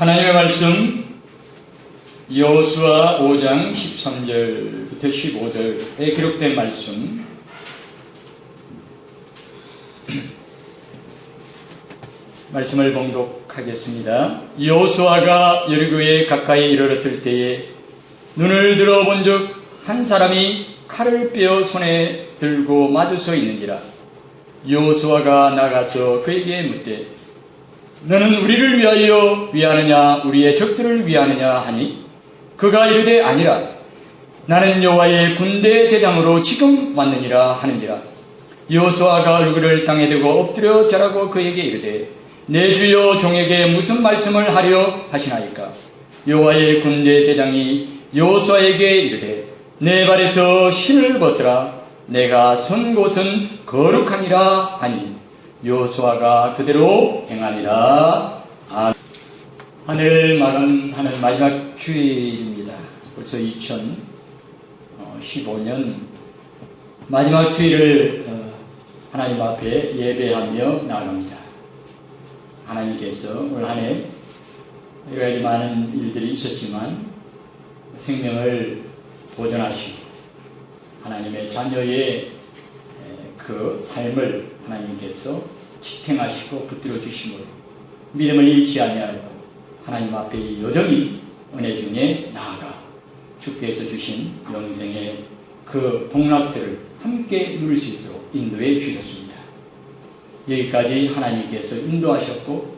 하나님의 말씀 여호수아 5장 13절부터 15절에 기록된 말씀, 말씀을 봉독하겠습니다. 여호수아가 여리고에 가까이 이르렀을 때에 눈을 들어본즉 한 사람이 칼을 빼어 손에 들고 마주서 있는지라. 여호수아가 나가서 그에게 묻되 너는 우리를 위하여 위하느냐 우리의 적들을 위하느냐 하니 그가 이르되 아니라 나는 여호와의 군대 대장으로 지금 왔느니라 하는지라. 여호수아가 얼굴을 땅에 대고 엎드려 절하고 그에게 이르되 내 주여 종에게 무슨 말씀을 하려 하시나이까. 여호와의 군대 대장이 여호수아에게 이르되 내 발에서 신을 벗으라. 내가 선 곳은 거룩하니라 하니 여호수아가 그대로 행하니라. 하늘을 마감하는 마지막 주일입니다. 벌써 2015년 마지막 주일을 하나님 앞에 예배하며 나갑니다. 하나님께서 올 한 해 여러 가지 많은 일들이 있었지만 생명을 보존하시고 하나님의 자녀의 그 삶을 하나님께서 지탱하시고 붙들어 주심으로 믿음을 잃지 아니하고 하나님 앞에 여전히 은혜 중에 나아가 주께서 주신 영생의 그 복락들을 함께 누릴 수 있도록 인도해 주셨습니다. 여기까지 하나님께서 인도하셨고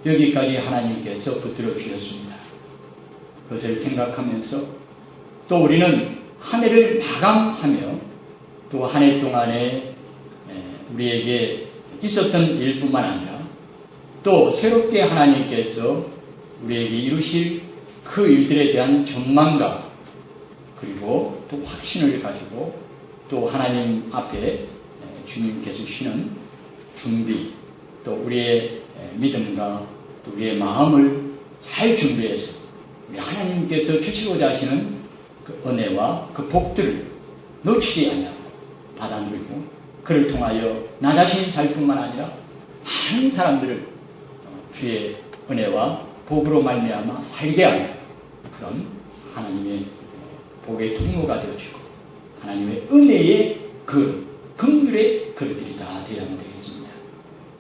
여기까지 하나님께서 붙들어 주셨습니다. 그것을 생각하면서 또 우리는 한 해를 마감하며 또 한 해 동안에 우리에게 있었던 일뿐만 아니라 또 새롭게 하나님께서 우리에게 이루실 그 일들에 대한 전망과 그리고 또 확신을 가지고 또 하나님 앞에 주님께서 주시는 준비, 또 우리의 믿음과 또 우리의 마음을 잘 준비해서 우리 하나님께서 주시고자 하시는 그 은혜와 그 복들을 놓치지 아니하고 받아 누리고 그를 통하여 나 자신이 살 뿐만 아니라 많은 사람들을 주의 은혜와 복으로 말미암아 살게 하는 그런 하나님의 복의 통로가 되어주고 하나님의 은혜의 긍휼의 그릇들이 다 되어야만 되겠습니다.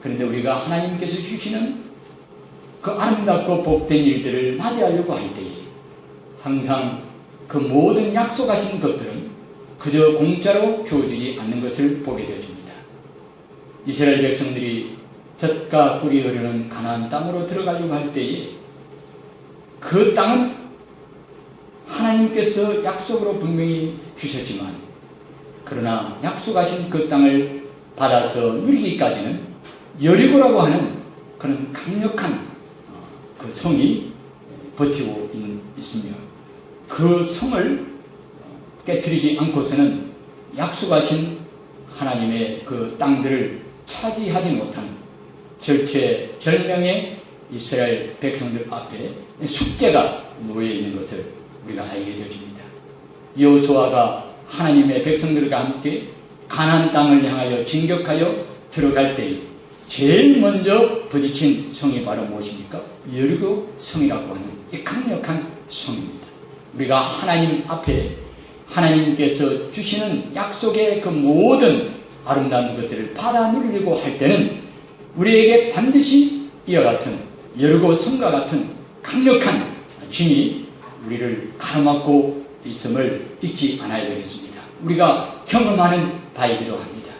그런데 우리가 하나님께서 주시는 그 아름답고 복된 일들을 맞이하려고 할 때에 항상 그 모든 약속하신 것들은 그저 공짜로 주어지지 않는 것을 보게 되어집니다. 이스라엘 백성들이 젖과 꿀이 흐르는 가나안 땅으로 들어가려고 할 때에 그 땅은 하나님께서 약속으로 분명히 주셨지만 그러나 약속하신 그 땅을 받아서 누리기까지는 여리고라고 하는 그런 강력한 그 성이 버티고 있으며 그 성을 깨트리지 않고서는 약속하신 하나님의 그 땅들을 차지하지 못하는 절체절명의 이스라엘 백성들 앞에 숙제가 놓여있는 것을 우리가 알게 되어집니다. 여호수아가 하나님의 백성들과 함께 가나안 땅을 향하여 진격하여 들어갈 때에 제일 먼저 부딪힌 성이 바로 무엇입니까? 여리고 성이라고 하는 이 강력한 성입니다. 우리가 하나님 앞에 하나님께서 주시는 약속의 그 모든 아름다운 것들을 받아 누리려고 할 때는 우리에게 반드시 이와 같은 여리고 성과 같은 강력한 짐이 우리를 가로막고 있음을 잊지 않아야 되겠습니다. 우리가 경험하는 바이기도 합니다.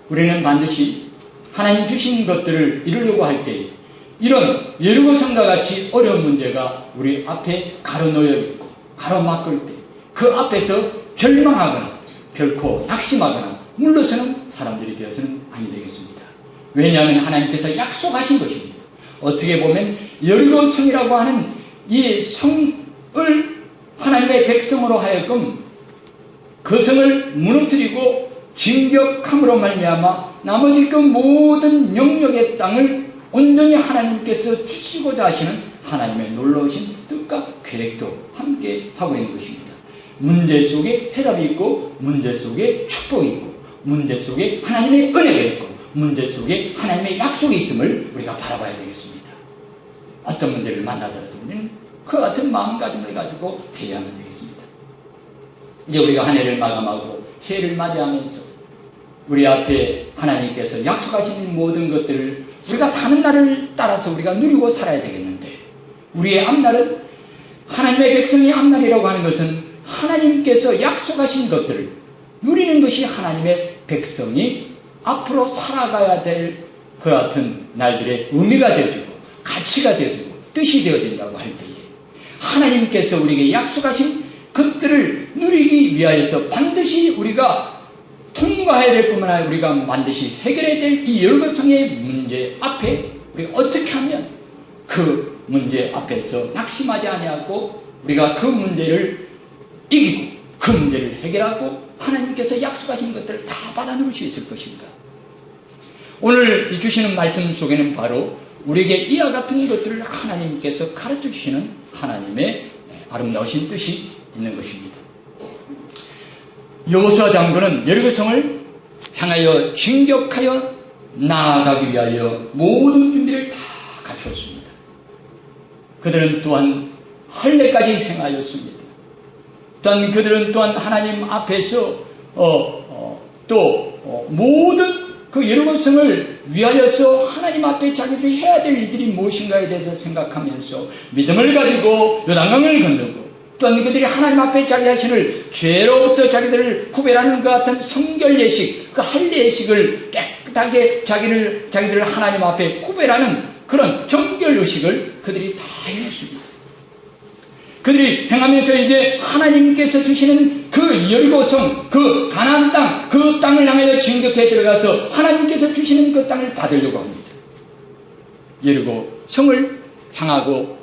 우리는 반드시 하나님 주신 것들을 이루려고 할 때 이런 여리고 성과 같이 어려운 문제가 우리 앞에 가로놓여 있고 가로막을 때 그 앞에서 절망하거나 결코 낙심하거나 물러서는 사람들이 되어서는 아니 되겠습니다. 왜냐하면 하나님께서 약속하신 것입니다. 어떻게 보면 여리고 성이라고 하는 이 성을 하나님의 백성으로 하여금 그 성을 무너뜨리고 진격함으로 말미암아 나머지 그 모든 영역의 땅을 온전히 하나님께서 주시고자 하시는 하나님의 놀라우신 뜻과 계획도 함께 하고 있는 것입니다. 문제 속에 해답이 있고 문제 속에 축복이 있고 문제 속에 하나님의 은혜가 있고 문제 속에 하나님의 약속이 있음을 우리가 바라봐야 되겠습니다. 어떤 문제를 만나더라도 우리는 그 같은 마음가짐을 가지고 대해야만 되겠습니다. 이제 우리가 한 해를 마감하고 새해를 맞이하면서 우리 앞에 하나님께서 약속하신 모든 것들을 우리가 사는 날을 따라서 우리가 누리고 살아야 되겠는데, 우리의 앞날은, 하나님의 백성의 앞날이라고 하는 것은 하나님께서 약속하신 것들을 누리는 것이 하나님의 백성이 앞으로 살아가야 될 그 같은 날들의 의미가 되어주고 가치가 되어주고 뜻이 되어진다고 할 때에, 하나님께서 우리에게 약속하신 것들을 누리기 위하여서 반드시 우리가 통과해야 될 뿐만 아니라 우리가 반드시 해결해야 될 이 열거성의 문제 앞에 우리가 어떻게 하면 그 문제 앞에서 낙심하지 아니하고 우리가 그 문제를 이기고 그 문제를 해결하고 하나님께서 약속하신 것들을 다 받아 누릴 수 있을 것인가. 오늘 주시는 말씀 속에는 바로 우리에게 이와 같은 것들을 하나님께서 가르쳐 주시는 하나님의 아름다우신 뜻이 있는 것입니다. 여호수아 장군은 여리고성을 향하여 진격하여 나아가기 위하여 모든 준비를 다 갖추었습니다. 그들은 또한 할례까지 행하였습니다. 또한 그들은 또한 하나님 앞에서 모든 그 여리고성을 위하여서 하나님 앞에 자기들이 해야 될 일들이 무엇인가에 대해서 생각하면서 믿음을 가지고 요단강을 건너고, 또한 그들이 하나님 앞에 자기 자신을 죄로부터 자기들을 구별하는 것 같은 성결 예식, 그 할례 예식을 깨끗하게 자기들을 하나님 앞에 구별하는 그런 정결 의식을 그들이 다 행했습니다. 그들이 행하면서 이제 하나님께서 주시는 그 여리고성, 그 가나안 땅, 그 땅을 향하여 진격해 들어가서 하나님께서 주시는 그 땅을 받으려고 합니다. 여리고성을 향하고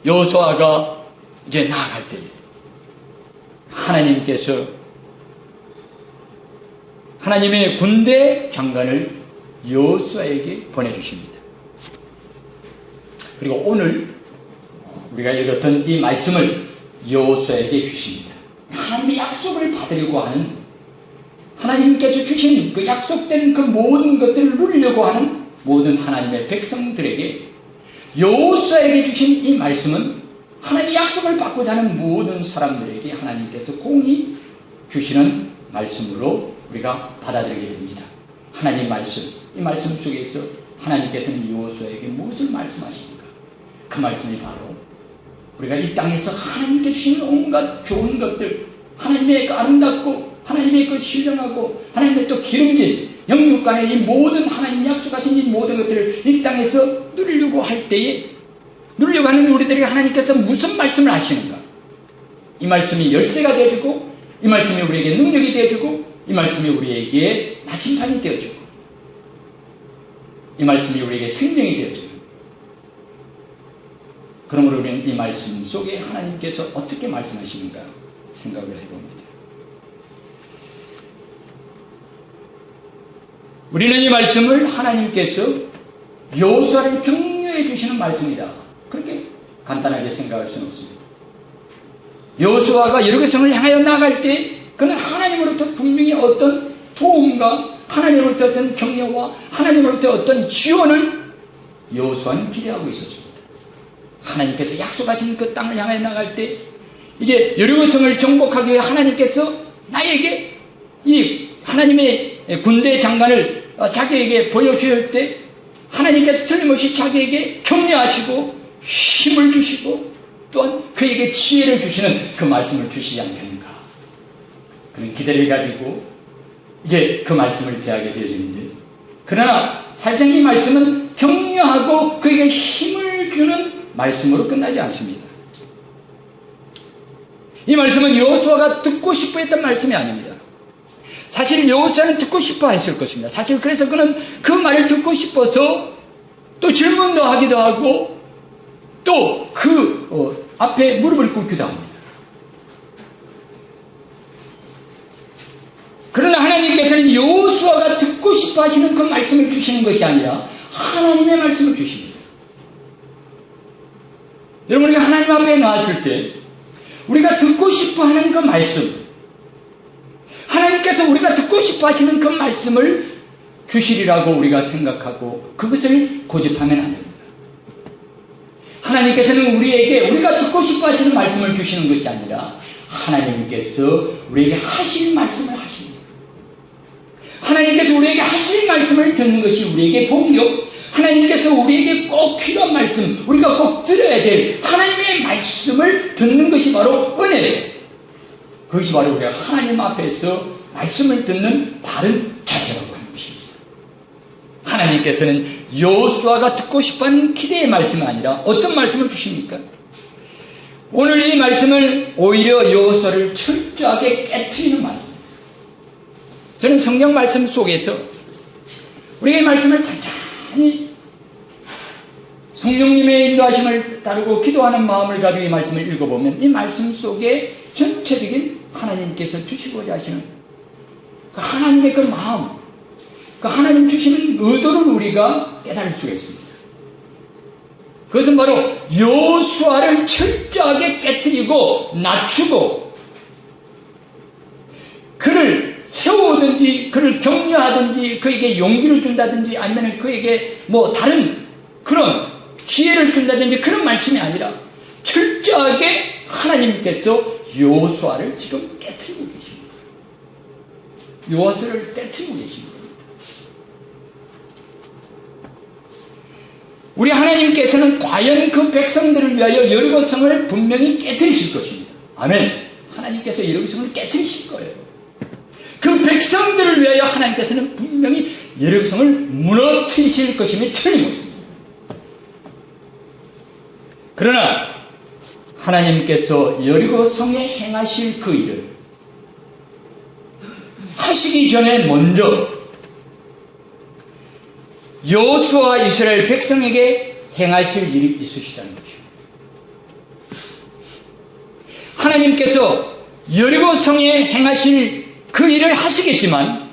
여호수아가 이제 나아갈 때에 하나님께서 하나님의 군대 장관을 여호수아에게 보내주십니다. 그리고 오늘 우리가 읽었던 이 말씀을 여호수아에게 주십니다. 하나님의 약속을 받으려고 하는, 하나님께서 주신 그 약속된 그 모든 것들을 누리려고 하는 모든 하나님의 백성들에게 여호수아에게 주신 이 말씀은 하나님의 약속을 받고자 하는 모든 사람들에게 하나님께서 공히 주시는 말씀으로 우리가 받아들이게 됩니다. 하나님 말씀, 이 말씀 속에서 하나님께서는 여호수아에게 무엇을 말씀하십니까? 그 말씀이 바로 우리가 이 땅에서 하나님께 주신 온갖 좋은 것들, 하나님의 그 아름답고 하나님의 그 신령하고 하나님의 또 기름진 영육간의 이 모든 하나님 약속하신 이 모든 것들을 이 땅에서 누리려고 할 때에, 누리려고 하는 우리들에게 하나님께서 무슨 말씀을 하시는가? 이 말씀이 열쇠가 되어주고, 이 말씀이 우리에게 능력이 되어주고, 이 말씀이 우리에게 나침반이 되어주고, 이 말씀이 우리에게 생명이 되어주고, 그러므로 우리는 이 말씀 속에 하나님께서 어떻게 말씀하시는가 생각을 해봅니다. 우리는 이 말씀을 하나님께서 여호수아를 격려해 주시는 말씀이다, 그렇게 간단하게 생각할 수는 없습니다. 여호수아가 여리고성을 향하여 나갈 때 그는 하나님으로부터 분명히 어떤 도움과 하나님으로부터 어떤 격려와 하나님으로부터 어떤 지원을 여호수아는 기대하고 있었습니다. 하나님께서 약속하신 그 땅을 향해 나갈 때 이제 여리고성을 정복하기 위해 하나님께서 나에게 이 하나님의 군대 장관을 자기에게 보여주실 때 하나님께서 틀림없이 자기에게 격려하시고 힘을 주시고 또한 그에게 지혜를 주시는 그 말씀을 주시지 않겠는가. 그런 기대를 가지고 이제 그 말씀을 대하게 되어지는데, 그러나 사실상 이 말씀은 격려하고 그에게 힘을 주는 말씀으로 끝나지 않습니다. 이 말씀은 여호수아가 듣고 싶어 했던 말씀이 아닙니다. 사실 여호수아는 듣고 싶어 했을 것입니다. 사실 그래서 그는 그 말을 듣고 싶어서 또 질문도 하기도 하고 또 그 앞에 무릎을 꿇기도 합니다. 그러나 하나님께서는 여호수아가 듣고 싶어 하시는 그 말씀을 주시는 것이 아니라 하나님의 말씀을 주십니다. 여러분, 우리가 하나님 앞에 나왔을 때 우리가 듣고 싶어 하는 그 말씀, 하나님께서 우리가 듣고 싶어 하시는 그 말씀을 주시리라고 우리가 생각하고 그것을 고집하면 안 됩니다. 하나님께서는 우리에게 우리가 듣고 싶어 하시는 말씀을 주시는 것이 아니라 하나님께서 우리에게 하실 말씀을 하십니다. 하나님께서 우리에게 하실 말씀을 듣는 것이 우리에게 복이요, 하나님께서 우리에게 꼭 필요한 말씀, 우리가 꼭 들어야 될 하나님의 말씀을 듣는 것이 바로 은혜예요. 그것이 바로 우리가 하나님 앞에서 말씀을 듣는 바른 자세라고 하는 것입니다. 하나님께서는 여호수아가 듣고 싶어하는 기대의 말씀이 아니라 어떤 말씀을 주십니까? 오늘 이 말씀을 오히려 여호수아를 철저하게 깨트리는 말씀. 저는 성경 말씀 속에서 우리가 이 말씀을 찬찬히 성령님의 인도하심을 따르고 기도하는 마음을 가지고 이 말씀을 읽어보면 이 말씀 속에 전체적인 하나님께서 주시고자 하시는 그 하나님의 그 마음, 그 하나님 주시는 의도를 우리가 깨달을 수가 있습니다. 그것은 바로 여호수아를 철저하게 깨트리고 낮추고 그를 세우든지 그를 격려하든지 그에게 용기를 준다든지 아니면 그에게 뭐 다른 그런 기회를 준다든지 그런 말씀이 아니라 철저하게 하나님께서 여호수아를 지금 깨트리고 계십니다. 여호수아를 깨트리고 계십니다. 우리 하나님께서는 과연 그 백성들을 위하여 여리고 성을 분명히 깨트리실 것입니다. 아멘. 하나님께서 여리고 성을 깨트리실 거예요. 그 백성들을 위하여 하나님께서는 분명히 여리고 성을 무너뜨리실 것임이 틀림없습니다. 그러나 하나님께서 여리고 성에 행하실 그 일을 하시기 전에 먼저 여호수아와 이스라엘 백성에게 행하실 일이 있으시다는 거죠. 하나님께서 여리고 성에 행하실 그 일을 하시겠지만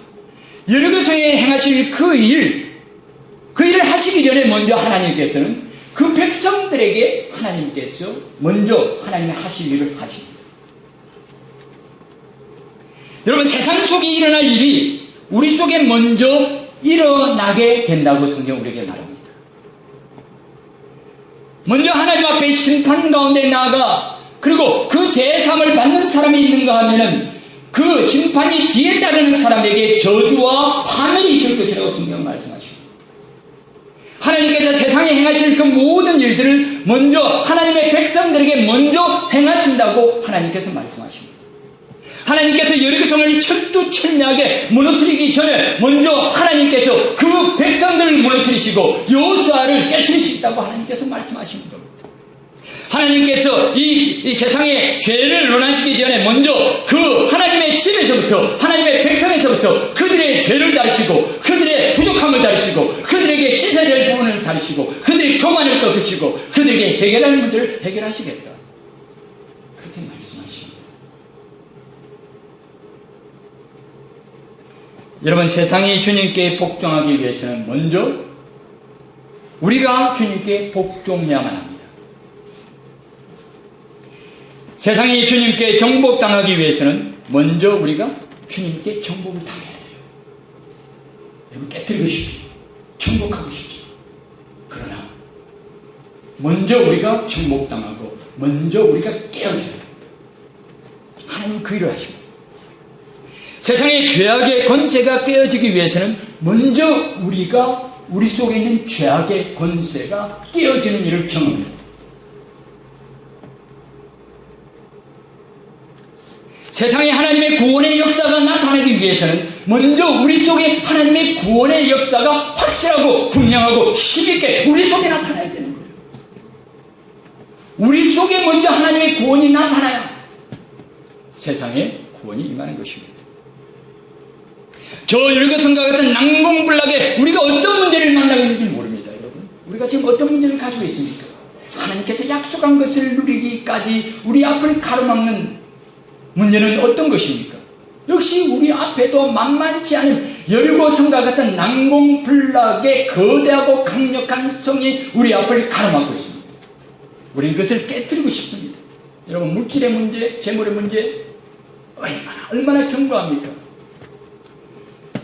여리고 성에 행하실 그 일을 하시기 전에 먼저 하나님께서는 그 백성들에게 하나님께서 먼저 하나님의 하실 일을 하십니다. 여러분, 세상 속에 일어날 일이 우리 속에 먼저 일어나게 된다고 성경 우리에게 말합니다. 먼저 하나님 앞에 심판 가운데 나아가 그리고 그 제3을 받는 사람이 있는가 하면은 그 심판이 뒤에 따르는 사람에게 저주와 파멸이 있을 것이라고 성경 말씀하십니다. 하나님께서 세상에 행하실 그 모든 일들을 먼저 하나님의 백성들에게 먼저 행하신다고 하나님께서 말씀하십니다. 하나님께서 여리고 성을 철두철미하게 무너뜨리기 전에 먼저 하나님께서 그 백성들을 무너뜨리시고 여호수아를 깨트리시겠다고 하나님께서 말씀하십니다. 하나님께서 이 세상의 죄를 논하시기 전에 먼저 그 하나님의 집에서부터 하나님의 백성에서부터 그들의 죄를 다루시고 그들의 부족함을 다루시고 그들에게 씻어야 될 부분을 다루시고 그들의 교만을 꺾으시고 그들에게 해결할 문제를 해결하시겠다. 그렇게 말씀하십니다. 여러분, 세상이 주님께 복종하기 위해서는 먼저 우리가 주님께 복종해야만 합니다. 세상이 주님께 정복당하기 위해서는 먼저 우리가 주님께 정복을 당해야 돼요. 여러분, 깨뜨리고 싶죠. 정복하고 싶죠. 그러나 먼저 우리가 정복당하고 먼저 우리가 깨어져야 됩니다. 하나님 그 일을 하십니다. 세상의 죄악의 권세가 깨어지기 위해서는 먼저 우리가 우리 속에 있는 죄악의 권세가 깨어지는 일을 경험해야 됩니다. 세상에 하나님의 구원의 역사가 나타나기 위해서는 먼저 우리 속에 하나님의 구원의 역사가 확실하고 분명하고 힘있게 우리 속에 나타나야 되는 거예요. 우리 속에 먼저 하나님의 구원이 나타나야 세상에 구원이 임하는 것입니다. 저 여리고 성과 같은 난공불락에 우리가 어떤 문제를 만나고 있는지 모릅니다. 여러분, 우리가 지금 어떤 문제를 가지고 있습니까? 하나님께서 약속한 것을 누리기까지 우리 앞을 가로막는 문제는 어떤 것입니까? 역시 우리 앞에도 만만치 않은 여리고 성과 같은 난공불락의 거대하고 강력한 성이 우리 앞을 가로막고 있습니다. 우리는 그것을 깨뜨리고 싶습니다. 여러분, 물질의 문제, 재물의 문제 얼마나 견고합니까?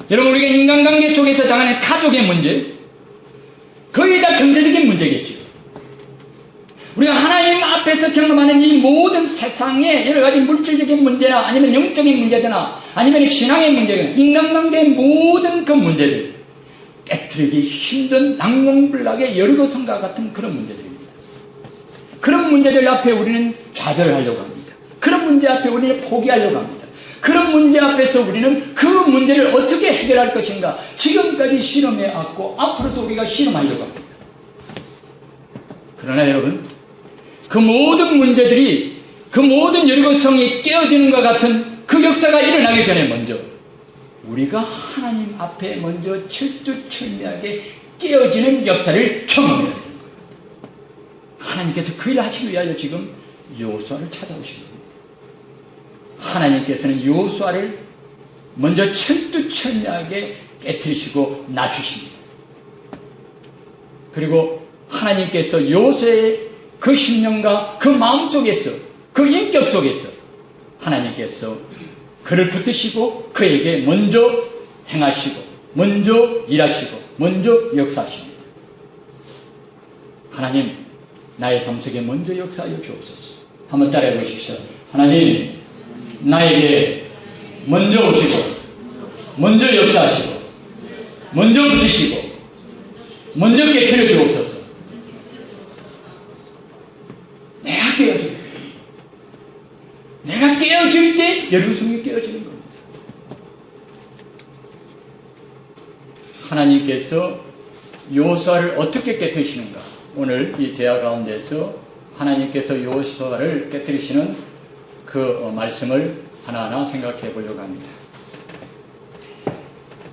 여러분, 우리가 인간관계 속에서 당하는 가족의 문제, 거의 다 경제적인 문제겠죠. 우리가 하나님 앞에서 경험하는 이 모든 세상의 여러 가지 물질적인 문제나 아니면 영적인 문제나 아니면 신앙의 문제나 인간관계의 모든 그 문제들, 깨트리기 힘든 낙몽불락의 여리고성과 같은 그런 문제들입니다. 그런 문제들 앞에 우리는 좌절하려고 합니다. 그런 문제 앞에 우리는 포기하려고 합니다. 그런 문제 앞에서 우리는 그 문제를 어떻게 해결할 것인가, 지금까지 실험해 왔고 앞으로도 우리가 실험하려고 합니다. 그러나 여러분, 그 모든 문제들이, 그 모든 여리고성이 깨어지는 것 같은 그 역사가 일어나기 전에 먼저 우리가 하나님 앞에 먼저 철두철미하게 깨어지는 역사를 경험해야 되는 거예요. 하나님께서 그 일을 하시기 위하여 지금 여호수아를 찾아오신 겁니다. 하나님께서는 여호수아를 먼저 철두철미하게 깨트리시고 낮추십니다. 그리고 하나님께서 여호수아의 그 심령과 그 마음속에서, 그 인격 속에서 하나님께서 그를 붙드시고 그에게 먼저 행하시고 먼저 일하시고 먼저 역사하십니다. 하나님, 나의 삶 속에 먼저 역사하여 주옵소서. 한번 따라해 보십시오. 하나님, 나에게 먼저 오시고 먼저 역사하시고 먼저 붙으시고 먼저 깨트려 주옵소서. 내가 깨어질 때, 내가 깨어질 때 여리고성이 깨어지는 겁니다. 하나님께서 여호수아를 어떻게 깨뜨리시는가? 오늘 이 대화 가운데서 하나님께서 여호수아를 깨뜨리시는 그 말씀을 하나하나 생각해 보려고 합니다.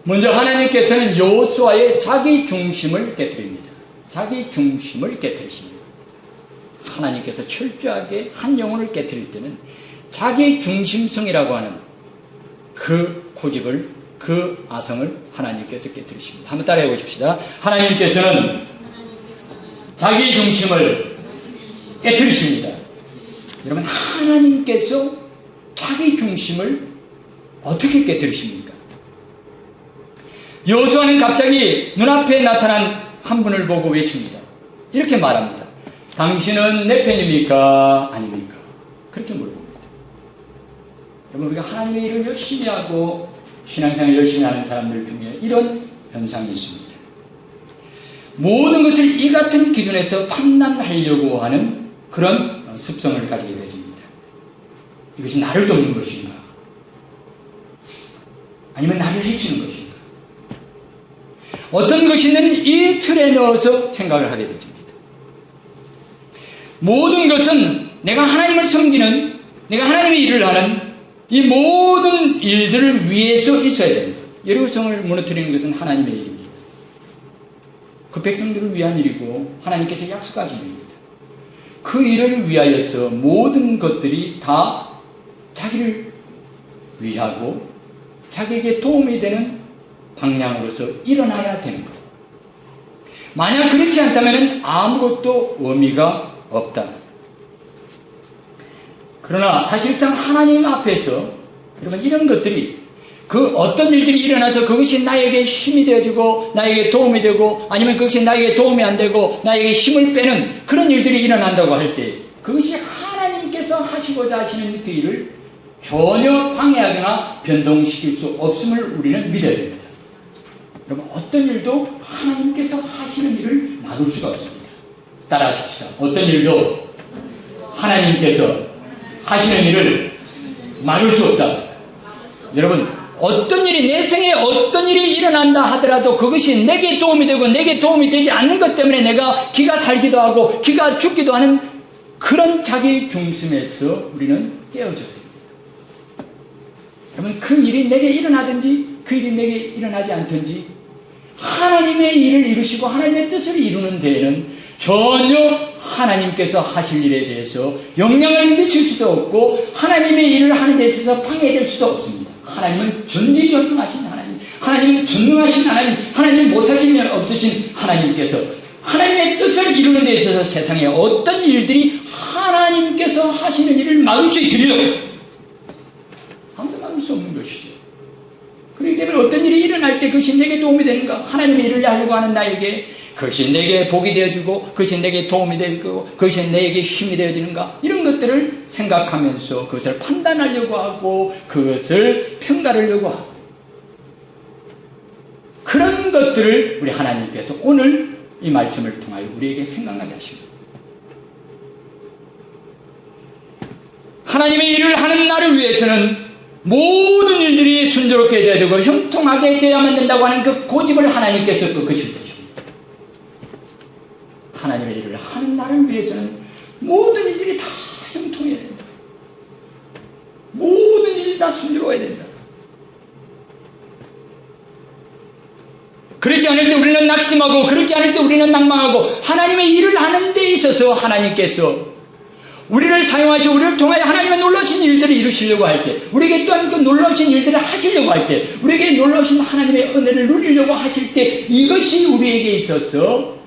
먼저 하나님께서는 여호수아의 자기 중심을 깨뜨립니다. 자기 중심을 깨뜨리십니다. 하나님께서 철저하게 한 영혼을 깨뜨릴 때는 자기 중심성이라고 하는 그 고집을, 그 아성을 하나님께서 깨뜨리십니다. 한번 따라해 보십시다. 하나님께서는 자기 중심을 깨뜨리십니다. 여러분, 하나님께서 자기 중심을 어떻게 깨뜨리십니까? 여호수아는 갑자기 눈앞에 나타난 한 분을 보고 외칩니다. 이렇게 말합니다. 당신은 내 편입니까? 아닙니까? 그렇게 물어봅니다. 여러분, 우리가 하나님의 일을 열심히 하고 신앙생활을 열심히 하는 사람들 중에 이런 현상이 있습니다. 모든 것을 이 같은 기준에서 판단하려고 하는 그런 습성을 가지게 됩니다. 이것이 나를 돕는 것인가? 아니면 나를 해치는 것인가? 어떤 것이든 이 틀에 넣어서 생각을 하게 됩니다. 모든 것은 내가 하나님을 섬기는, 내가 하나님의 일을 하는 이 모든 일들을 위해서 있어야 됩니다. 여리고성을 무너뜨리는 것은 하나님의 일입니다. 그 백성들을 위한 일이고 하나님께서 약속하신 일입니다. 그 일을 위하여서 모든 것들이 다 자기를 위하고 자기에게 도움이 되는 방향으로서 일어나야 되는 것. 만약 그렇지 않다면 아무것도 의미가 없다. 그러나 사실상 하나님 앞에서 여러분, 이런 것들이, 그 어떤 일들이 일어나서 그것이 나에게 힘이 되어지고 나에게 도움이 되고 아니면 그것이 나에게 도움이 안 되고 나에게 힘을 빼는 그런 일들이 일어난다고 할 때 그것이 하나님께서 하시고자 하시는 그 일을 전혀 방해하거나 변동시킬 수 없음을 우리는 믿어야 됩니다. 여러분, 어떤 일도 하나님께서 하시는 일을 막을 수가 없습니다. 따라하십시오. 어떤 일도 하나님께서 하시는 일을 막을 수 없다. 여러분, 어떤 일이, 내 생에 어떤 일이 일어난다 하더라도 그것이 내게 도움이 되고 내게 도움이 되지 않는 것 때문에 내가 기가 살기도 하고 기가 죽기도 하는 그런 자기 중심에서 우리는 깨어져야 됩니다. 여러분, 그 일이 내게 일어나든지 그 일이 내게 일어나지 않든지 하나님의 일을 이루시고 하나님의 뜻을 이루는 데에는 전혀 하나님께서 하실 일에 대해서 영향을 미칠 수도 없고 하나님의 일을 하는 데 있어서 방해될 수도 없습니다. 하나님은 전지전능하신 하나님, 하나님은 전능하신 하나님, 하나님은 못하신 일 없으신 하나님께서 하나님의 뜻을 이루는 데 있어서 세상에 어떤 일들이 하나님께서 하시는 일을 막을 수 있으리요? 아무도 막을 수 없는 것이죠. 그렇기 때문에 어떤 일이 일어날 때 그것이 내게 도움이 되는가? 하나님의 일을 하려고 하는 나에게 그것이 내게 복이 되어주고 그것이 내게 도움이 되고 그것이 내게 힘이 되어지는가, 이런 것들을 생각하면서 그것을 판단하려고 하고 그것을 평가하려고 하고, 그런 것들을 우리 하나님께서 오늘 이 말씀을 통하여 우리에게 생각나게 하십니다. 하나님의 일을 하는 나를 위해서는 모든 일들이 순조롭게 되어야 되고 형통하게 되어야만 된다고 하는 그 고집을 하나님께서 꺾으실 것입니다. 하나님의 일을 하는 나를 위해서는 모든 일들이 다 형통해야 된다. 모든 일이 다 순조로워야 된다. 그렇지 않을 때 우리는 낙심하고, 그렇지 않을 때 우리는 낭망하고, 하나님의 일을 하는 데 있어서 하나님께서 우리를 사용하시고 우리를 통하여 하나님의 놀라우신 일들을 이루시려고 할 때, 우리에게 또한 그 놀라우신 일들을 하시려고 할 때, 우리에게 놀라우신 하나님의 은혜를 누리려고 하실 때, 이것이 우리에게 있어서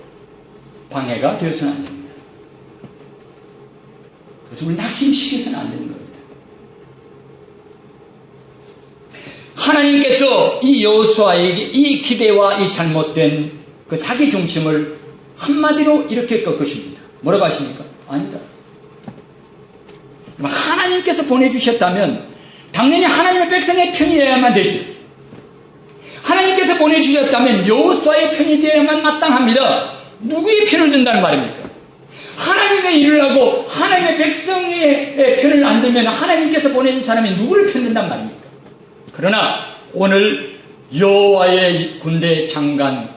방해가 되어서는 안 됩니다. 그래서 우리 낙심시켜서는 안 되는 겁니다. 하나님께서 이 여호수아에게 이 기대와 이 잘못된 그 자기 중심을 한마디로 이렇게 꺾으십니다. 뭐라고 하십니까? 아니다. 하나님께서 보내주셨다면 당연히 하나님의 백성의 편이어야만 되죠. 하나님께서 보내주셨다면 여호수아의 편이 되어야만 마땅합니다. 누구의 편을 든다는 말입니까? 하나님의 일을 하고 하나님의 백성의 편을 안 들면 하나님께서 보내준 사람이 누구를 편든단 말입니까? 그러나 오늘 여호와의 군대 장관,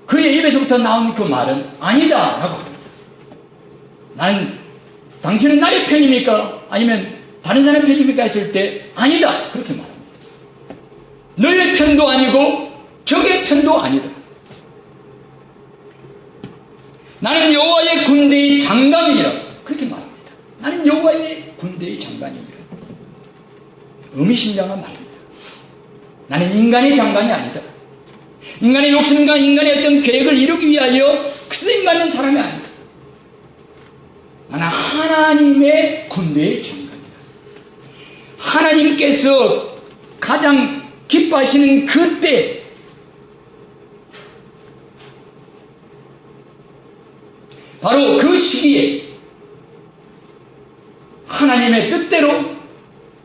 그의 입에서부터 나온 그 말은 아니다 라고 합니다. 나는 당신은 나의 편입니까? 아니면 다른 사람의 편입니까? 했을 때 아니다 그렇게 말합니다. 너의 편도 아니고 적의 편도 아니다. 나는 여호와의 군대의 장관이라 그렇게 말합니다. 나는 여호와의 군대의 장관이라. 의미심장한 말입니다. 나는 인간의 장관이 아니다. 인간의 욕심과 인간의 어떤 계획을 이루기 위하여 쓰임받는 사람이 아니다. 나는 하나님의 군대의 장관이다. 하나님께서 가장 기뻐하시는 그때, 바로 그 시기에 하나님의 뜻대로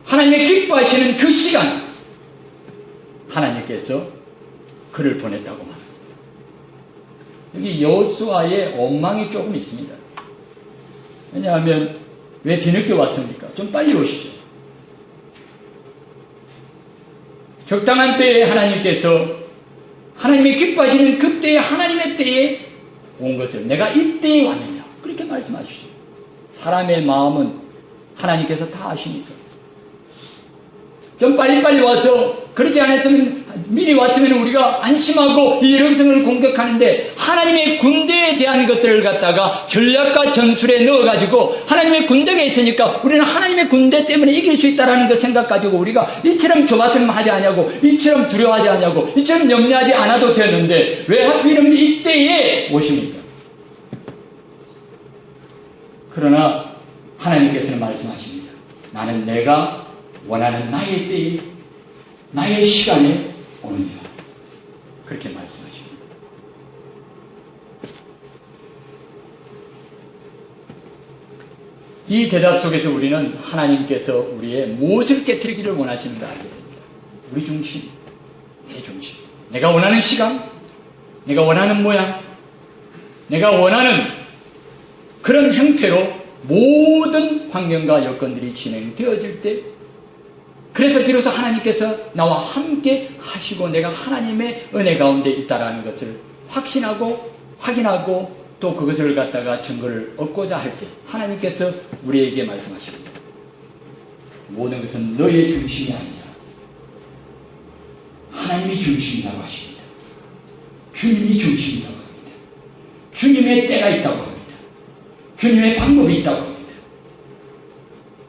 하나님의 기뻐하시는 그 시간, 하나님께서 그를 보냈다고 말합니다. 여기 여호수아의 원망이 조금 있습니다. 왜냐하면 왜 뒤늦게 왔습니까? 좀 빨리 오시죠. 적당한 때에 하나님께서 하나님의 기뻐하시는 그때에 하나님의 때에 온 것을 내가 이때에 왔느냐 그렇게 말씀하시죠. 사람의 마음은 하나님께서 다 아시니까 좀 빨리빨리 와서, 그렇지 않았으면 미리 왔으면 우리가 안심하고 이 여성을 공격하는데, 하나님의 군대에 대한 것들을 갖다가 전략과 전술에 넣어가지고 하나님의 군대가 있으니까 우리는 하나님의 군대 때문에 이길 수 있다는 그 생각 가지고 우리가 이처럼 조바심 하지 않냐고, 이처럼 두려워하지 않냐고, 이처럼 염려하지 않아도 되는데 왜 하필이면 이때에 오십니까? 그러나 하나님께서는 말씀하십니다. 나는 내가 원하는 나의 때에 나의 시간에 오느니라 그렇게 말씀하십니다. 이 대답 속에서 우리는 하나님께서 우리의 무엇을 깨트리기를 원하시는가 알게 됩니다. 우리 중심, 내 중심, 내가 원하는 시간, 내가 원하는 모양, 내가 원하는 그런 형태로 모든 환경과 여건들이 진행되어질 때, 그래서 비로소 하나님께서 나와 함께 하시고 내가 하나님의 은혜 가운데 있다라는 것을 확신하고 확인하고 또 그것을 갖다가 증거를 얻고자 할 때 하나님께서 우리에게 말씀하십니다. 모든 것은 너의 중심이 아니라 하나님이 중심이라고 하십니다. 주님이 중심이라고 합니다. 주님의 때가 있다고 합니다. 주님의 방법이 있다고 합니다.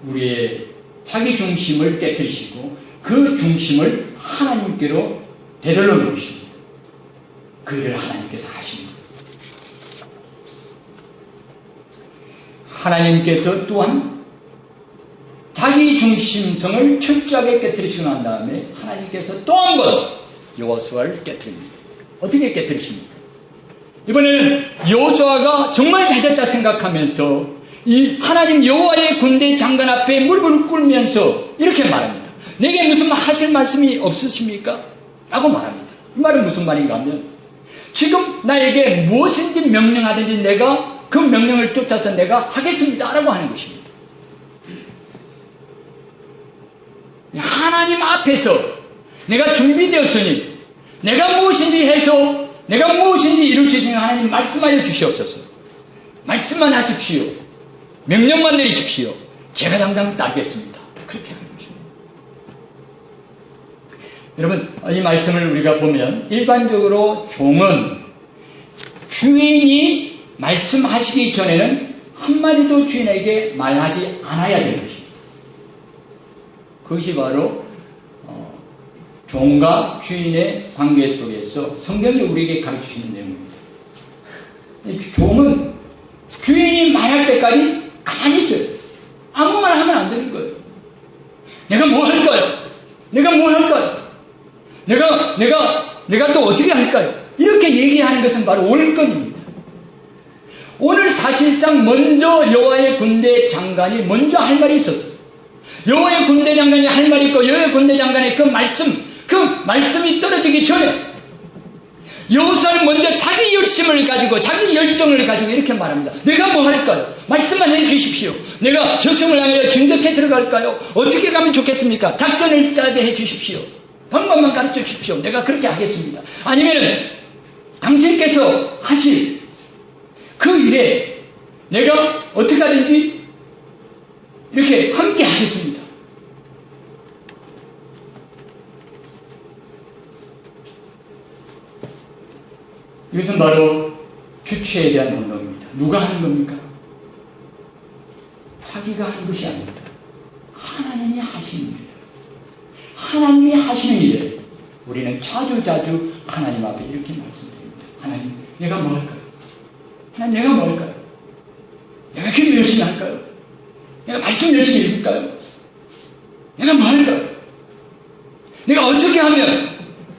우리의 자기 중심을 깨뜨리시고 그 중심을 하나님께로 되돌려 놓으십니다. 그 일을 하나님께서 하십니다. 하나님께서 또한 자기 중심성을 철저하게 깨뜨리시고 난 다음에 하나님께서 또 한 번 여호수아를 깨뜨립니다. 어떻게 깨뜨리십니까? 이번에는 여호수아가 정말 잘됐다 생각하면서 이 하나님 여호와의 군대 장관 앞에 무릎을 꿇으면서 이렇게 말합니다. 내게 무슨 하실 말씀이 없으십니까? 라고 말합니다. 이 말은 무슨 말인가 하면 지금 나에게 무엇인지 명령하든지 내가 그 명령을 쫓아서 내가 하겠습니다 라고 하는 것입니다. 하나님 앞에서 내가 준비되었으니 내가 무엇인지 해서 내가 무엇인지 이룰 수 있으니 하나님 말씀하여 주시옵소서. 말씀만 하십시오. 명령만 내리십시오. 제가 당장 따르겠습니다. 그렇게 하는 것입니다. 여러분, 이 말씀을 우리가 보면 일반적으로 종은 주인이 말씀하시기 전에는 한마디도 주인에게 말하지 않아야 되는 것입니다. 그것이 바로 종과 주인의 관계 속에서 성경이 우리에게 가르치시는 내용입니다. 종은 주인이 말할 때까지 가만히 있어요. 아무 말 하면 안 되는 거예요. 내가 뭐 할까요? 내가 뭐 할까요? 내가 또 어떻게 할까요? 이렇게 얘기하는 것은 바로 올건입니다. 오늘 사실상 먼저 여호와의 군대 장관이 먼저 할 말이 있었어요. 여호와의 군대 장관이 할 말이 있고 여호와의 군대 장관의 그 말씀이 떨어지기 전에 여호수아는 먼저 자기 열심을 가지고 자기 열정을 가지고 이렇게 말합니다. 내가 뭐 할까요? 말씀만 해주십시오. 내가 저승을 향해 진격해 들어갈까요? 어떻게 가면 좋겠습니까? 작전을 짜게 해주십시오. 방법만 가르쳐 주십시오. 내가 그렇게 하겠습니다. 아니면은 당신께서 하실 그 일에 내가 어떻게 하든지 이렇게 함께 하겠습니다. 이것은 바로 주체에 대한 운동입니다. 누가 하는 겁니까? 자기가 하는 것이 아닙니다. 하나님이 하시는 일이에요. 하나님이 하시는 일에 우리는 자주자주 하나님 앞에 이렇게 말씀드립니다. 하나님, 내가 뭐 할까요? 하나님, 내가 뭐 할까요? 내가 기도 열심히 할까요? 내가 말씀 열심히 읽을까요? 내가 뭐 할까요? 내가 어떻게 하면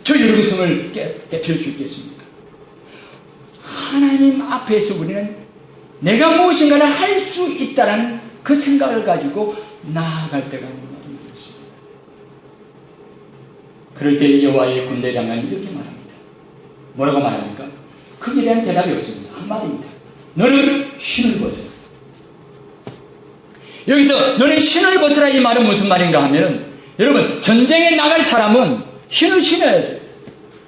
저 여러분성을 깨뜨릴 수 있겠습니까? 하나님 앞에서 우리는 내가 무엇인가를 할 수 있다는 그 생각을 가지고 나아갈 때가 있는 것입니다. 그럴 때 여호와의 군대 장관이 이렇게 말합니다. 뭐라고 말합니까? 거기에 대한 대답이 없습니다. 한마디입니다. 너는 신을 벗어라. 여기서 너는 신을 벗어라 이 말은 무슨 말인가 하면은 여러분, 전쟁에 나갈 사람은 신을 신어야 돼요.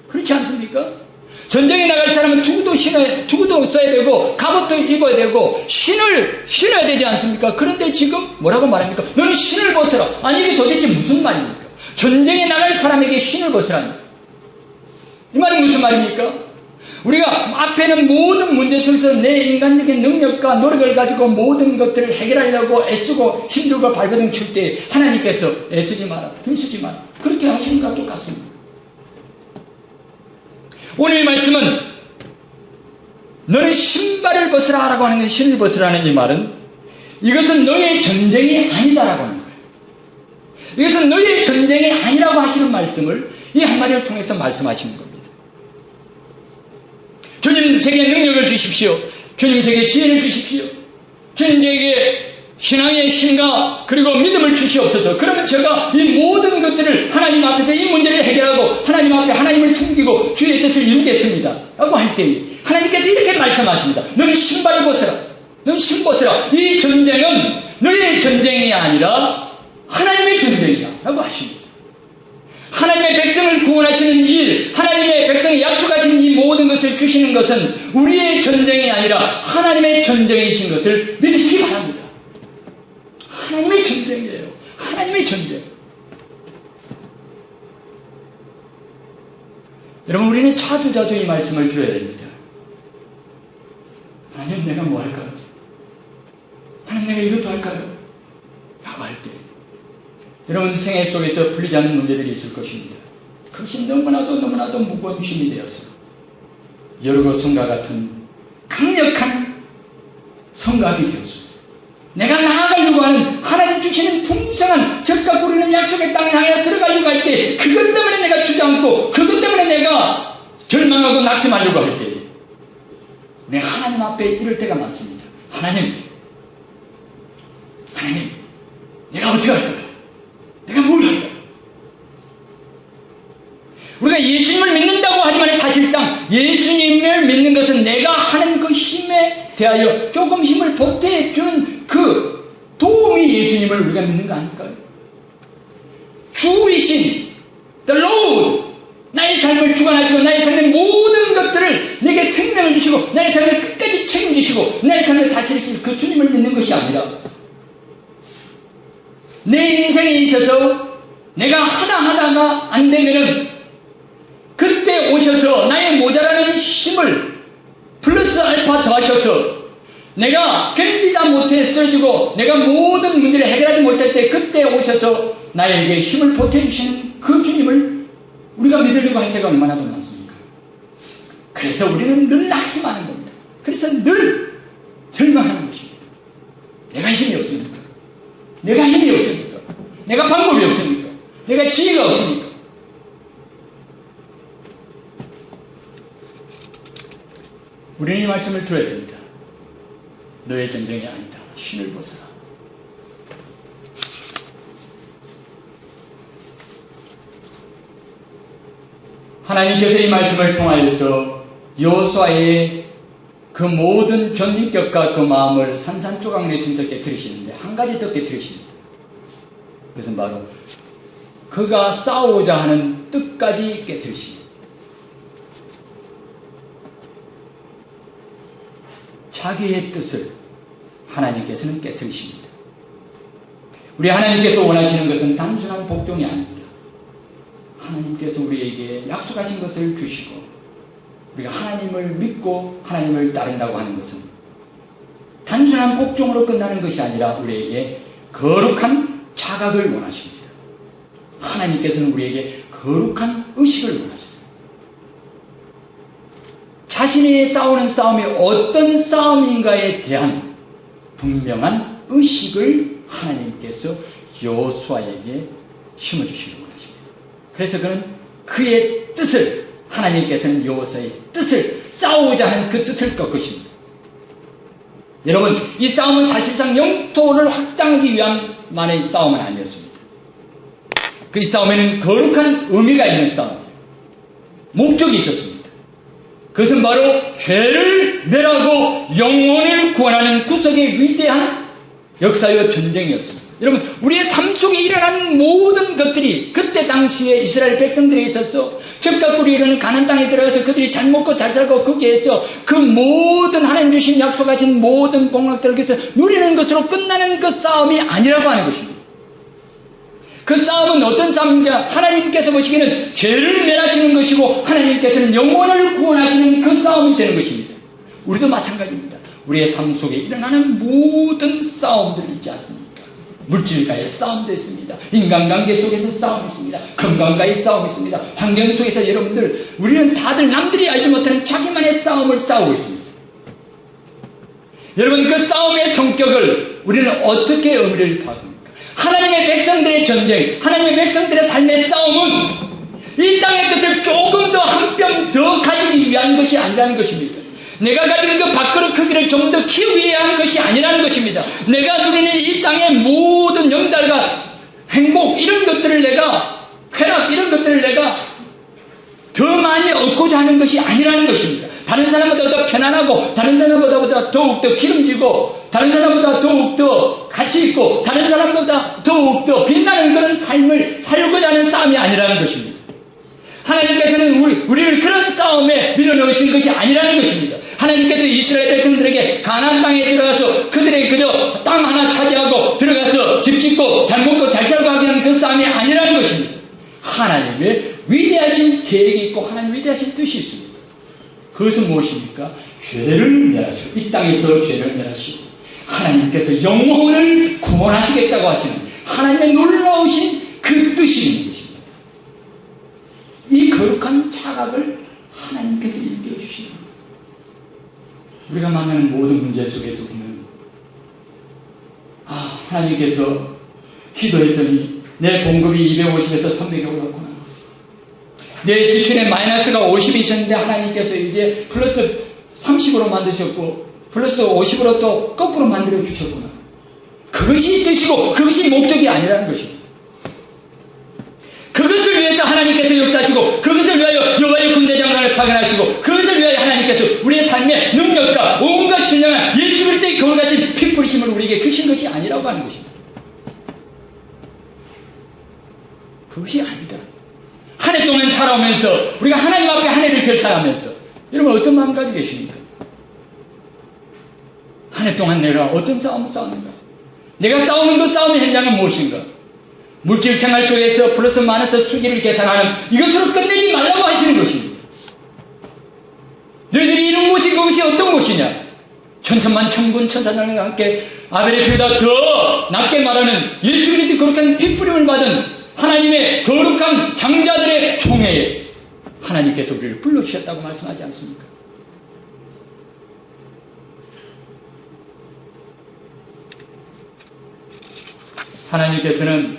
그렇지 않습니까? 전쟁에 나갈 사람은 투구도 써야 되고 갑옷도 입어야 되고 신을 신어야 되지 않습니까? 그런데 지금 뭐라고 말합니까? 너는 신을 벗어라. 아니, 이게 도대체 무슨 말입니까? 전쟁에 나갈 사람에게 신을 벗으라니. 이 말은 무슨 말입니까? 우리가 앞에는 모든 문제 속에서 내 인간적인 능력과 노력을 가지고 모든 것들을 해결하려고 애쓰고 힘들고 발버둥 칠 때 하나님께서 애쓰지 마라, 힘쓰지 마라, 그렇게 하시는 것과 똑같습니다. 오늘 이 말씀은 너는 신발을 벗으라 라고 하는 게 신을 벗으라는 이 말은 이것은 너의 전쟁이 아니다라고 하는 거예요. 이것은 너의 전쟁이 아니라고 하시는 말씀을 이 한마디를 통해서 말씀하시는 겁니다. 주님, 제게 능력을 주십시오. 주님, 제게 지혜를 주십시오. 주님, 제게 신앙의 힘과 그리고 믿음을 주시옵소서. 그러면 제가 이 모든 것들을 하나님 앞에서 이 문제를 해결하고 하나님 앞에 하나님을 섬기고 주의 뜻을 이루겠습니다 라고 할 때 하나님께서 이렇게 말씀하십니다. 너는 신발을 벗어라. 너는 신 벗어라. 이 전쟁은 너의 전쟁이 아니라 하나님의 전쟁이야 라고 하십니다. 하나님의 백성을 구원하시는 일, 하나님의 백성이 약속하신 이 모든 것을 주시는 것은 우리의 전쟁이 아니라 하나님의 전쟁이신 것을 믿으시기 바랍니다. 하나님의 전쟁이에요. 하나님의 전쟁. 여러분, 우리는 자주자주 이 말씀을 드려야 됩니다. 하나님, 내가 뭐 할까요? 하나님, 내가 이것도 할까요? 라고 할 때 여러분 생애 속에서 풀리지 않는 문제들이 있을 것입니다. 그것이 너무나도 무거운 힘이 되어서 여러 성과 같은 강력한 성각이 되어서 내가 나아가려고 하는 하나님 주시는 풍성한 적과 꾸리는 약속의 땅을 향해 들어가려고 할 때 그것 때문에 내가 주저앉고 그것 때문에 내가 절망하고 낙심하려고 할 때 우리 하나님 앞에 이럴 때가 많습니다. 하나님, 내가 어떻게 할까요? 내가 뭘 할까요? 우리가 예수님을 믿는다고 하지만 사실상 예수님을 믿는 것은 내가 하는 그 힘에 대하여 조금 힘을 보태주는 그 도움이 예수님을 우리가 믿는 거 아닐까요? 주이신 The Lord, 나의 삶을 주관하시고 나의 삶의 모든 것들을 내게 생명을 주시고 나의 삶을 끝까지 책임지시고 나의 삶을 다스리실 그 주님을 믿는 것이 아니라 내 인생에 있어서 내가 하다가 안 되면은 그때 오셔서 나의 모자라는 힘을 플러스 알파 더하셔서 내가 견디다 못해 쓰러지고 내가 모든 문제를 해결하지 못할 때 그때 오셔서 나에게 힘을 보태주시는 그 주님을 우리가 믿으려고 할 때가 얼마나 많습니까? 그래서 우리는 늘 낙심하는 겁니다. 그래서 늘 절망하는 것입니다. 내가 힘이 없습니까? 내가 힘이 없습니까? 내가 방법이 없습니까? 내가 지혜가 없습니까? 우리는 이 말씀을 들어야 됩니다. 너의 전쟁이 아니다. 신을 벗어라. 하나님께서 이 말씀을 통하여서 여호수아의 그 모든 전인격과 그 마음을 산산조각내 신석에 들으시는데 한 가지 더 깨뜨리십니다. 그것은 바로 그가 싸우고자 하는 뜻까지 깨뜨리십니다. 자기의 뜻을 하나님께서는 깨뜨리십니다. 우리 하나님께서 원하시는 것은 단순한 복종이 아닙니다. 하나님께서 우리에게 약속하신 것을 주시고 우리가 하나님을 믿고 하나님을 따른다고 하는 것은 단순한 복종으로 끝나는 것이 아니라 우리에게 거룩한 자각을 원하십니다. 하나님께서는 우리에게 거룩한 의식을 원하십니다. 자신이 싸우는 싸움이 어떤 싸움인가에 대한 분명한 의식을 하나님께서 여호수아에게 심어주시기 원하십니다. 그래서 그는 그의 뜻을 하나님께서는 여호수아의 뜻을 싸우고자 하는 그 뜻을 꺾으십니다. 여러분, 이 싸움은 사실상 영토를 확장하기 위함만의 싸움은 아니었습니다. 그 싸움에는 거룩한 의미가 있는 싸움이에요. 목적이 있었습니다. 그것은 바로 죄를 멸하고 영혼을 구원하는 구속의 위대한 역사의 전쟁이었습니다. 여러분, 우리의 삶 속에 일어나는 모든 것들이 그때 당시에 이스라엘 백성들에 있어서 적과 꿀이 이루는 가나안 땅에 들어가서 그들이 잘 먹고 잘 살고 거기에서 그 모든 하나님 주신 약속하신 모든 복락들을 위해서 누리는 것으로 끝나는 그 싸움이 아니라고 하는 것입니다. 그 싸움은 어떤 싸움인가? 하나님께서 보시기에는 죄를 멸하시는 것이고 하나님께서는 영혼을 구원하시는 그 싸움이 되는 것입니다. 우리도 마찬가지입니다. 우리의 삶 속에 일어나는 모든 싸움들이 있지 않습니까? 물질과의 싸움도 있습니다. 인간관계 속에서 싸움이 있습니다. 건강과의 싸움이 있습니다. 환경 속에서 여러분들, 우리는 다들 남들이 알지 못하는 자기만의 싸움을 싸우고 있습니다. 여러분, 그 싸움의 성격을 우리는 어떻게 의미를 파악합니까? 하나님의 백성들의 전쟁, 하나님의 백성들의 삶의 싸움은 이 땅의 것을 조금 더 한 뼘 더 가지기 위한 것이 아니라는 것입니다. 내가 가진 그 밥그릇 크기를 좀 더 키우기 위한 것이 아니라는 것입니다. 내가 누리는 이 땅의 모든 영달과 행복, 이런 것들을 내가, 쾌락, 이런 것들을 내가 더 많이 얻고자 하는 것이 아니라는 것입니다. 다른 사람보다 더 편안하고, 다른 사람보다 더욱더 기름지고, 다른 사람보다 더욱더 가치 있고, 다른 사람보다 더욱더 빛나는 그런 삶을 살고자 하는 싸움이 아니라는 것입니다. 하나님께서는 우리를 그런 싸움에 밀어넣으신 것이 아니라는 것입니다. 하나님께서 이스라엘 백성들에게 가나안 땅에 들어가서 그들의 그저 땅 하나 차지하고 들어가서 집 짓고 잘 먹고 잘 살고 하는 그 싸움이 아니라는 것입니다. 하나님의 위대하신 계획이 있고 하나님의 위대하신 뜻이 있습니다. 그것은 무엇입니까? 죄를 멸하시고, 이 땅에서 죄를 멸하시고 하나님께서 영혼을 구원하시겠다고 하시는 하나님의 놀라우신 그 뜻이 있는 것입니다. 이 거룩한 자각을 하나님께서 일깨워 주시는 겁니다. 우리가 만나는 모든 문제 속에서 보면, 하나님께서 기도했더니 내 봉급이 250에서 300에 올랐구나. 내 지출에 마이너스가 50이 있었는데 하나님께서 이제 플러스 30으로 만드셨고 플러스 50으로 또 거꾸로 만들어 주셨구나. 그것이 뜻이고 그것이 목적이 아니라는 것입니다. 그것을 위해서 하나님께서 역사하시고 그것을 위하여 여호와의 군대장관을 파견하시고 그것을 위하여 하나님께서 우리의 삶의 능력과 온갖 신령한 예수 그리스도의 거울 같은 피 뿌리심을 우리에게 주신 것이 아니라고 하는 것입니다. 그것이 아니다. 한 해 동안 살아오면서 우리가 하나님 앞에 한 해를 결산하면서 여러분 어떤 마음 가지고 계십니까? 한 해 동안 내가 어떤 싸움을 싸우는가? 내가 싸우는 그 싸움의 현장은 무엇인가? 물질 생활 속에서 플러스 마이너스 수지를 계산하는 이것으로 끝내지 말라고 하시는 것입니다. 너희들이 이룬 것이 그것이 어떤 것이냐? 천천만 천군 천사장과 함께 아벨의 피보다 더 낮게 말하는 예수 그리스도의 거룩한 핏뿌림을 받은 하나님의 거룩한 장자들의 총회에 하나님께서 우리를 불러주셨다고 말씀하지 않습니까? 하나님께서는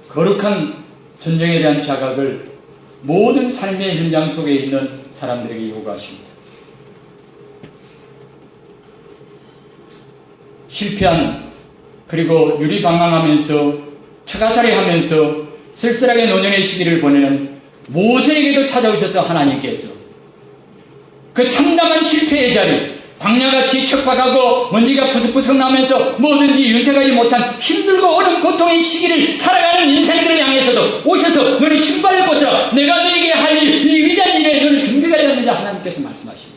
거룩한 전쟁에 대한 자각을 모든 삶의 현장 속에 있는 사람들에게 요구하십니다. 실패한 그리고 유리방황하면서 처가살이하면서 쓸쓸하게 노년의 시기를 보내는 모세에게도 찾아오셔서 하나님께서 그 참담한 실패의 자리, 광야같이 척박하고 먼지가 푸석푸석 나면서 뭐든지 윤택하지 못한 힘들고 어려운 고통의 시기를 살아가는 인생들을 향해서도 오셔서 너는 신발을 벗어라. 내가 너에게 할 일, 이 위대한 일에 너는 준비가 되었느냐 하나님께서 말씀하십니다.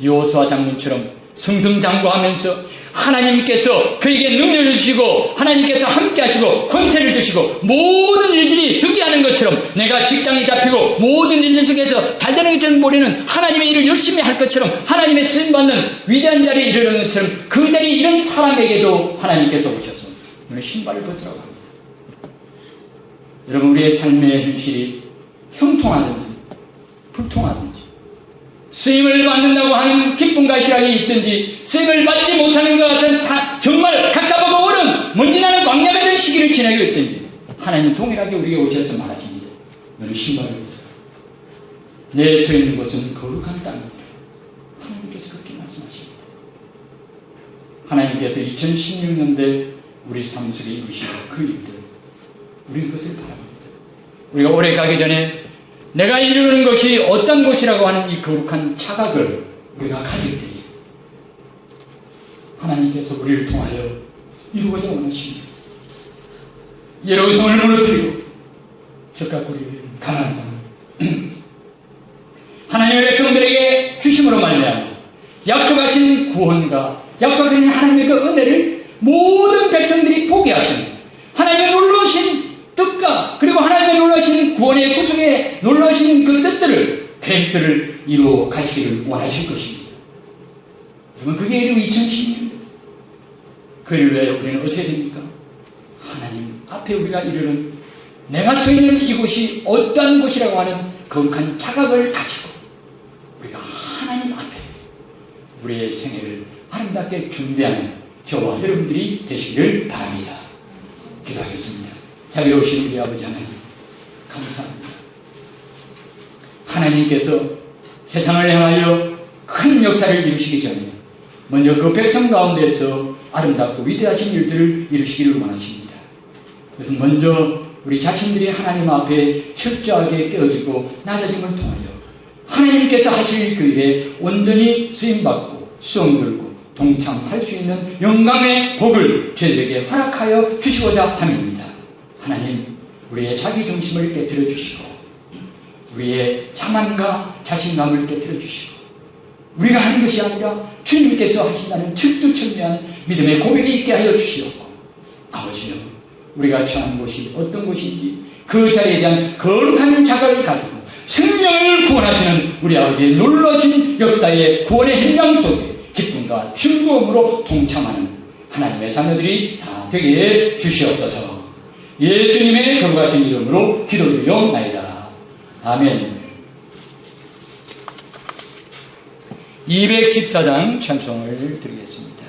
여호수아 장군처럼 승승장구하면서 하나님께서 그에게 능력을 주시고 하나님께서 함께 하시고 권세를 주시고 모든 일들이 득이하는 것처럼 내가 직장이 잡히고 모든 일들 속에서 잘 되는 것처럼 모르는 하나님의 일을 열심히 할 것처럼 하나님의 쓰임받는 위대한 자리에 이르는 것처럼 그 자리에 이런 사람에게도 하나님께서 오셔서 너는 신발을 벗으라고 합니다. 여러분 우리의 삶의 현실이 형통하든지 불통하든지 쓰임을 받는다고 하는 기쁨과 희락이 있든지 쓰임을 받지 못하는 것 같은 정말 갑갑하고 어려운 먼지나는 광야 같은 시기를 지나고 있든지 하나님 동일하게 우리에게 오셔서 말하십니다. 너는 신발을 벗어라. 내 서 있는 곳은 거룩한 땅이다. 하나님께서 그렇게 말씀하십니다. 하나님께서 2016년대 우리 삶 속에 이루시는 그 일들 우리는 그것을 바라봅니다. 우리가 오래 가기 전에 내가 이루는 것이 어떤 것이라고 하는 이 거룩한 자각을 우리가 가질 때 하나님께서 우리를 통하여 이루고자 원하십니다. 예루살렘을 무너뜨리고 적과 꿀이 가나안 땅을 하나님의 백성들에게 주심으로 말미암아 약속하신 구원과 약속하신 하나님의 그 은혜를 모든 백성들이 보게 하십니다. 하나님의 놀라우신 뜻과 그리고 하나님의 놀라우신 구원의 구속에 놀라우신 그 뜻들을 계획들을 이루어 가시기를 원하실 것입니다. 여러분 그게 2010년 그를 위하여 우리는 어떻게 됩니까? 하나님 앞에 우리가 이르는 내가 서 있는 이곳이 어떠한 곳이라고 하는 거룩한 자각을 가지고 우리가 하나님 앞에 우리의 생애를 아름답게 준비하는 저와 여러분들이 되시기를 바랍니다. 기도하겠습니다. 자비로우신 우리 아버지 하나님 감사합니다. 하나님께서 세상을 향하여 큰 역사를 이루시기 전에 먼저 그 백성 가운데서 아름답고 위대하신 일들을 이루시기를 원하십니다. 그래서 먼저 우리 자신들이 하나님 앞에 철저하게 깨어지고 낮아짐을 통하여 하나님께서 하실 그 일에 온전히 쓰임받고 수용들고 동참할 수 있는 영광의 복을 저희에게 허락하여 주시고자 함입니다. 하나님 우리의 자기중심을 깨뜨려 주시고 우리의 자만과 자신감을 깨뜨려 주시고 우리가 하는 것이 아니라 주님께서 하신다는 철두철미한 믿음의 고백이 있게 하여 주시옵고 아버지여 우리가 처한 곳이 어떤 곳인지 그 자리에 대한 거룩한 자각을 가지고 생명을 구원하시는 우리 아버지의 놀라신 역사의 구원의 현장 속에 기쁨과 즐거움으로 동참하는 하나님의 자녀들이 다 되게 해 주시옵소서. 예수님의 거룩하신 이름으로 기도드리옵나이다. 아멘. 214장 찬송을 드리겠습니다.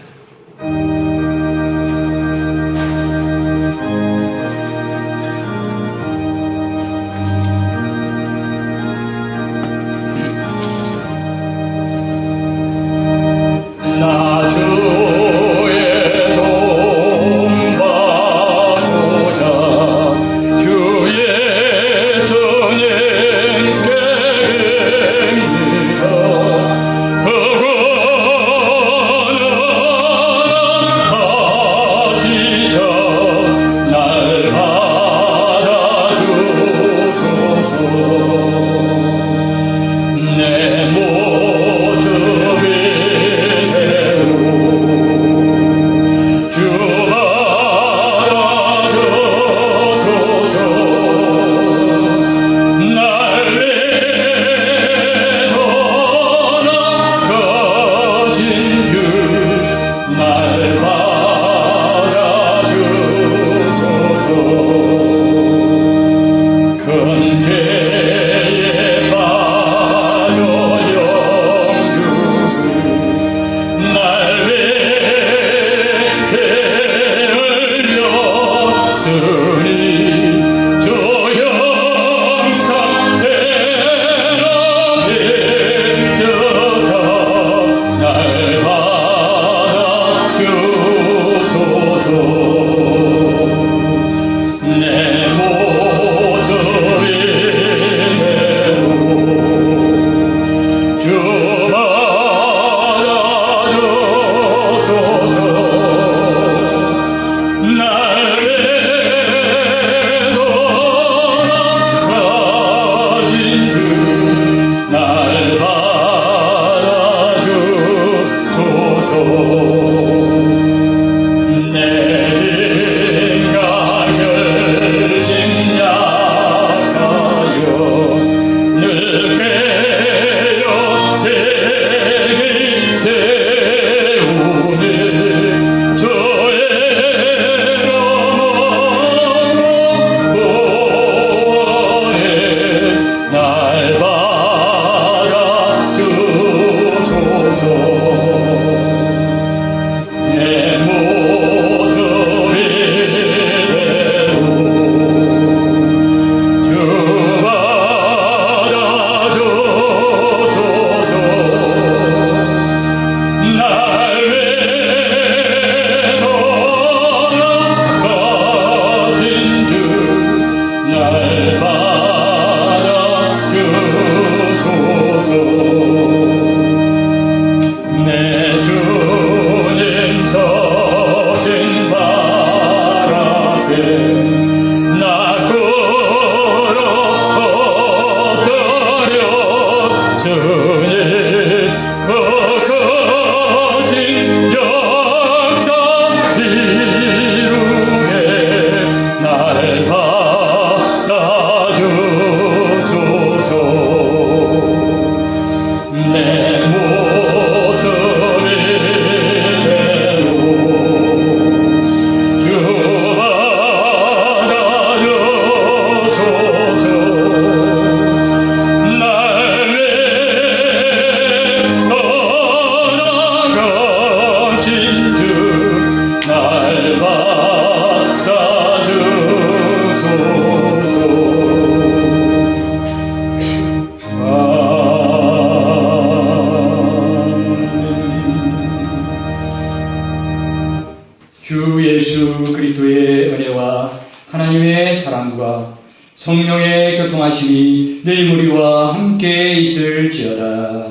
주 예수 그리스도의 은혜와 하나님의 사랑과 성령의 교통하심이 늘 우리와 함께 있을지어다.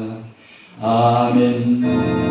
아멘.